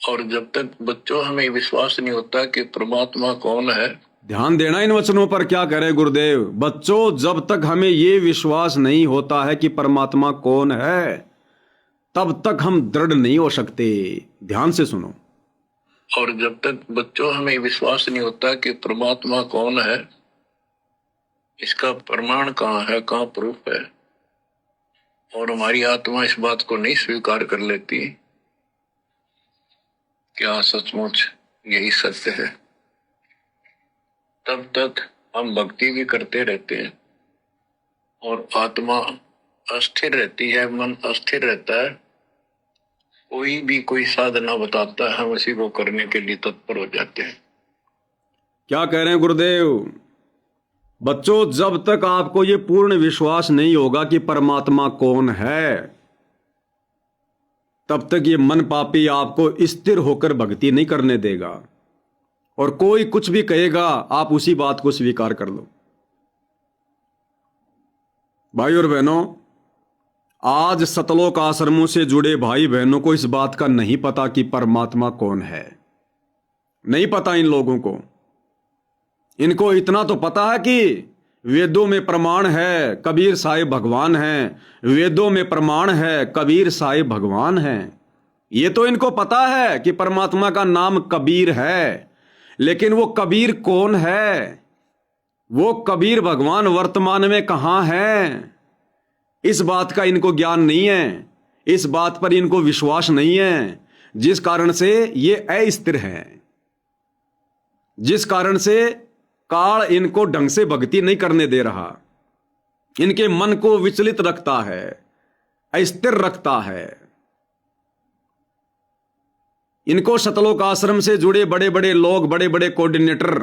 और जब तक बच्चों हमें विश्वास नहीं होता कि परमात्मा कौन है। ध्यान देना इन वचनों पर, क्या करें गुरुदेव। बच्चों, जब तक हमें ये विश्वास नहीं होता है कि परमात्मा कौन है, तब तक हम दृढ़ नहीं हो सकते। ध्यान से सुनो। और जब तक बच्चों हमें विश्वास नहीं होता कि परमात्मा कौन है, इसका प्रमाण कहाँ है, कहाँ प्रूफ है, और हमारी आत्मा इस बात को नहीं स्वीकार कर लेती क्या सचमुच यही सत्य है, तब तक हम भक्ति भी करते रहते हैं और आत्मा अस्थिर रहती है, मन अस्थिर रहता है। कोई भी कोई साधना बताता है, हम उसी को करने के लिए तत्पर हो जाते हैं। क्या कह रहे हैं गुरुदेव? बच्चों, जब तक आपको ये पूर्ण विश्वास नहीं होगा कि परमात्मा कौन है, तब तक ये मन पापी आपको स्थिर होकर भक्ति नहीं करने देगा। और कोई कुछ भी कहेगा, आप उसी बात को स्वीकार कर लो। भाई और बहनों, आज सतलोक आश्रमों से जुड़े भाई बहनों को इस बात का नहीं पता कि परमात्मा कौन है। नहीं पता इन लोगों को। इनको इतना तो पता है कि वेदों में प्रमाण है, कबीर साहिब भगवान हैं। वेदों में प्रमाण है, कबीर साहिब भगवान हैं। ये तो इनको पता है कि परमात्मा का नाम कबीर है, लेकिन वो कबीर कौन है, वो कबीर भगवान वर्तमान में कहां है, इस बात का इनको ज्ञान नहीं है। इस बात पर इनको विश्वास नहीं है, जिस कारण से ये अस्थिर हैं, जिस कारण से काल इनको ढंग से भक्ति नहीं करने दे रहा। इनके मन को विचलित रखता है, अस्थिर रखता है। इनको सतलोक आश्रम से जुड़े बड़े बड़े लोग, बड़े बड़े कोऑर्डिनेटर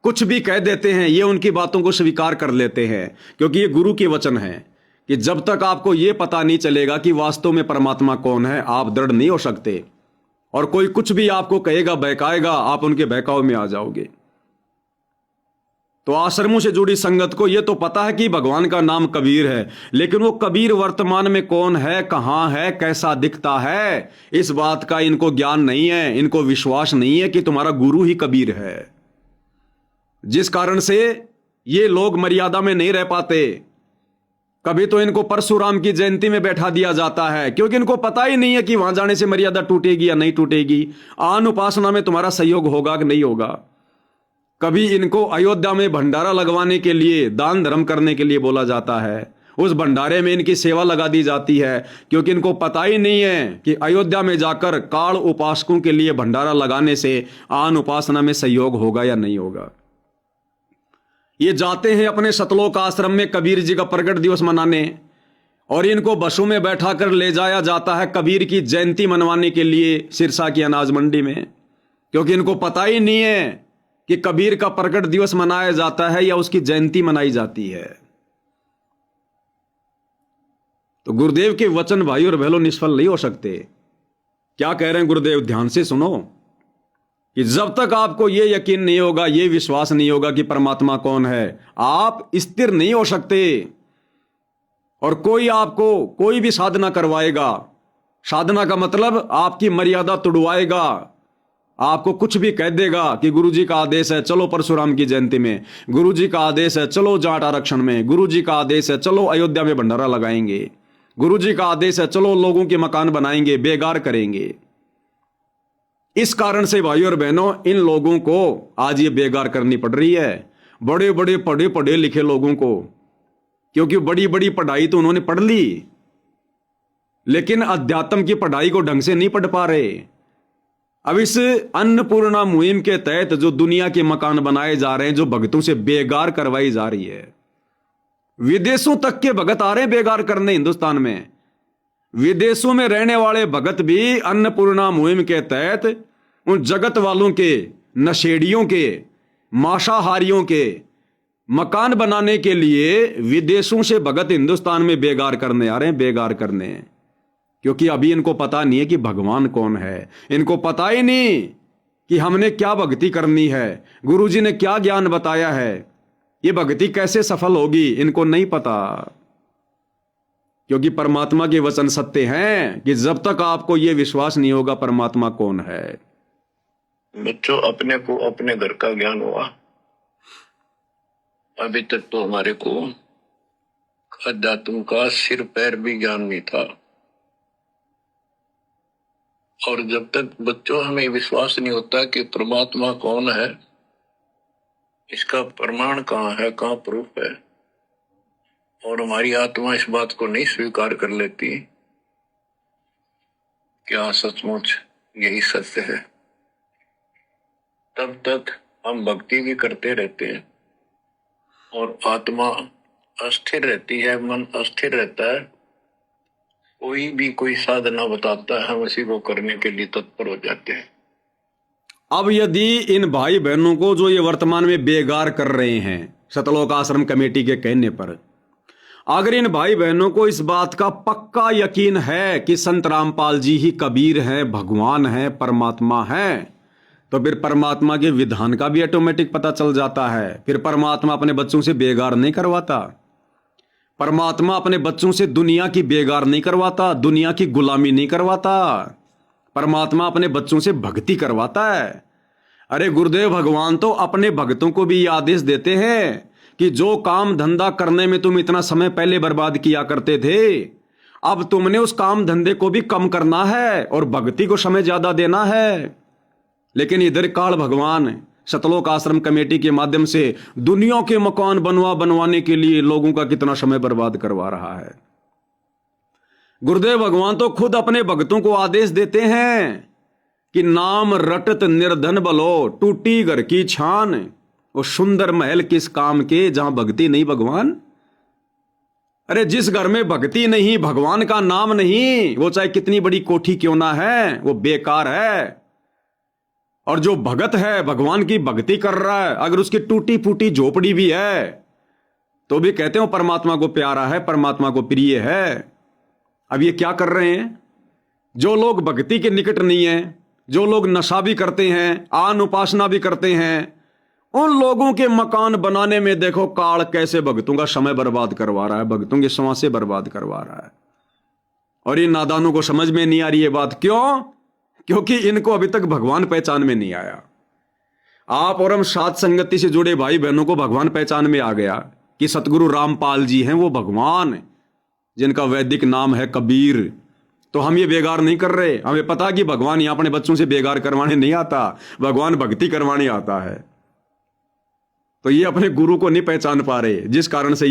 कुछ भी कह देते हैं, ये उनकी बातों को स्वीकार कर लेते हैं, क्योंकि ये गुरु के वचन है कि जब तक आपको ये पता नहीं चलेगा कि वास्तव में परमात्मा कौन है, आप दृढ़ नहीं हो सकते। और कोई कुछ भी आपको कहेगा, बहकाएगा, आप उनके बहकाव में आ जाओगे। तो आश्रमों से जुड़ी संगत को यह तो पता है कि भगवान का नाम कबीर है, लेकिन वो कबीर वर्तमान में कौन है, कहां है, कैसा दिखता है, इस बात का इनको ज्ञान नहीं है। इनको विश्वास नहीं है कि तुम्हारा गुरु ही कबीर है, जिस कारण से ये लोग मर्यादा में नहीं रह पाते। कभी तो इनको परशुराम की जयंती में बैठा दिया जाता है, क्योंकि इनको पता ही नहीं है कि वहां जाने से मर्यादा टूटेगी या नहीं टूटेगी, आन उपासना में तुम्हारा सहयोग होगा कि नहीं होगा। कभी इनको अयोध्या में भंडारा लगवाने के लिए, दान धर्म करने के लिए बोला जाता है। उस भंडारे में इनकी सेवा लगा दी जाती है, क्योंकि इनको पता ही नहीं है कि अयोध्या में जाकर काल उपासकों के लिए भंडारा लगाने से आन उपासना में सहयोग होगा या नहीं होगा। ये जाते हैं अपने सतलोक आश्रम में कबीर जी का प्रकट दिवस मनाने, और इनको बसों में बैठा कर ले जाया जाता है कबीर की जयंती मनवाने के लिए सिरसा की अनाज मंडी में, क्योंकि इनको पता ही नहीं है कि कबीर का प्रकट दिवस मनाया जाता है या उसकी जयंती मनाई जाती है। तो गुरुदेव के वचन भाई और बहनों निष्फल नहीं हो सकते। क्या कह रहे हैं गुरुदेव? ध्यान से सुनो कि जब तक आपको यह यकीन नहीं होगा, यह विश्वास नहीं होगा कि परमात्मा कौन है, आप स्थिर नहीं हो सकते। और कोई आपको कोई भी साधना करवाएगा, साधना का मतलब आपकी मर्यादा तुड़वाएगा, आपको कुछ भी कह देगा कि गुरुजी का आदेश है चलो परशुराम की जयंती में, गुरुजी का आदेश है चलो जाट आरक्षण में, गुरुजी का आदेश है चलो अयोध्या में भंडारा लगाएंगे, गुरुजी का आदेश है चलो लोगों के मकान बनाएंगे, बेगार करेंगे। इस कारण से भाइयों और बहनों, इन लोगों को आज ये बेगार करनी पड़ रही है, बड़े बड़े पढ़े पढ़े लिखे लोगों को, क्योंकि बड़ी बड़ी पढ़ाई तो उन्होंने पढ़ ली, लेकिन अध्यात्म की पढ़ाई को ढंग से नहीं पढ़ पा रहे। अब इस अन्नपूर्णा मुहिम के तहत जो दुनिया के मकान बनाए जा रहे हैं, जो भगतों से बेगार करवाई जा रही है, विदेशों तक के भगत आ रहे हैं बेगार करने हिंदुस्तान में। विदेशों में रहने वाले भगत भी अन्नपूर्णा मुहिम के तहत उन जगत वालों के, नशेड़ियों के, मांसाहारियों के मकान बनाने के लिए विदेशों से भगत हिंदुस्तान में बेगार करने आ रहे हैं, बेगार करने। क्योंकि अभी इनको पता नहीं है कि भगवान कौन है, इनको पता ही नहीं कि हमने क्या भक्ति करनी है, गुरुजी ने क्या ज्ञान बताया है, ये भक्ति कैसे सफल होगी, इनको नहीं पता। क्योंकि परमात्मा के वचन सत्य हैं कि जब तक आपको यह विश्वास नहीं होगा परमात्मा कौन है। बच्चों, अपने को अपने घर का ज्ञान हुआ, अभी तक तो हमारे को अध्यात्म का सिर पैर भी ज्ञान नहीं था। और जब तक बच्चों हमें विश्वास नहीं होता कि परमात्मा कौन है, इसका प्रमाण कहाँ है, कहाँ प्रूफ है, और हमारी आत्मा इस बात को नहीं स्वीकार कर लेती क्या सचमुच यही सत्य है, तब तक हम भक्ति भी करते रहते हैं और आत्मा अस्थिर रहती है, मन अस्थिर रहता है। कोई भी कोई साधना बताता है, हम उसी को करने के लिए तत्पर हो जाते हैं। अब यदि इन भाई बहनों को जो ये वर्तमान में बेगार कर रहे हैं सतलोक आश्रम कमेटी के कहने पर, अगर इन भाई बहनों को इस बात का पक्का यकीन है कि संत रामपाल जी ही कबीर हैं, भगवान हैं, परमात्मा हैं, तो फिर परमात्मा के विधान का भी ऑटोमेटिक पता चल जाता है। फिर परमात्मा अपने बच्चों से बेगार नहीं करवाता, परमात्मा अपने बच्चों से दुनिया की बेगार नहीं करवाता, दुनिया की गुलामी नहीं करवाता, परमात्मा अपने बच्चों से भक्ति करवाता है। अरे गुरुदेव भगवान तो अपने भक्तों को भी ये आदेश देते हैं कि जो काम धंधा करने में तुम इतना समय पहले बर्बाद किया करते थे, अब तुमने उस काम धंधे को भी कम करना है और भक्ति को समय ज्यादा देना है। लेकिन इधर काल भगवान सतलोक आश्रम कमेटी के माध्यम से दुनिया के मकान बनवाने के लिए लोगों का कितना समय बर्बाद करवा रहा है। गुरुदेव भगवान तो खुद अपने भक्तों को आदेश देते हैं कि नाम रटत निर्धन बलो, टूटी घर की छान, वो सुंदर महल किस काम के जहां भक्ति नहीं भगवान। अरे जिस घर में भक्ति नहीं, भगवान का नाम नहीं, वो चाहे कितनी बड़ी कोठी क्यों ना है, वो बेकार है। और जो भगत है, भगवान की भक्ति कर रहा है, अगर उसकी टूटी फूटी झोपड़ी भी है तो भी कहते हो परमात्मा को प्यारा है, परमात्मा को प्रिय है। अब ये क्या कर रहे हैं? जो लोग भक्ति के निकट नहीं है, जो लोग नशा भी करते हैं, आन उपासना भी करते हैं, उन लोगों के मकान बनाने में देखो काल कैसे भक्तों का समय बर्बाद करवा रहा है, भक्तों की सांसें बर्बाद करवा रहा है। और इन नादानों को समझ में नहीं आ रही ये बात। क्यों? क्योंकि इनको अभी तक भगवान पहचान में नहीं आया। आप और हम सात संगति से जुड़े भाई बहनों को भगवान पहचान में आ गया कि सतगुरु रामपाल जी हैं वो भगवान, जिनका वैदिक नाम है कबीर। तो हम ये बेगार नहीं कर रहे, हमें पता कि भगवान यहां अपने बच्चों से बेगार करवाने नहीं आता, भगवान भक्ति करवाने आता है। तो ये अपने गुरु को नहीं पहचान पा रहे, जिस कारण से ये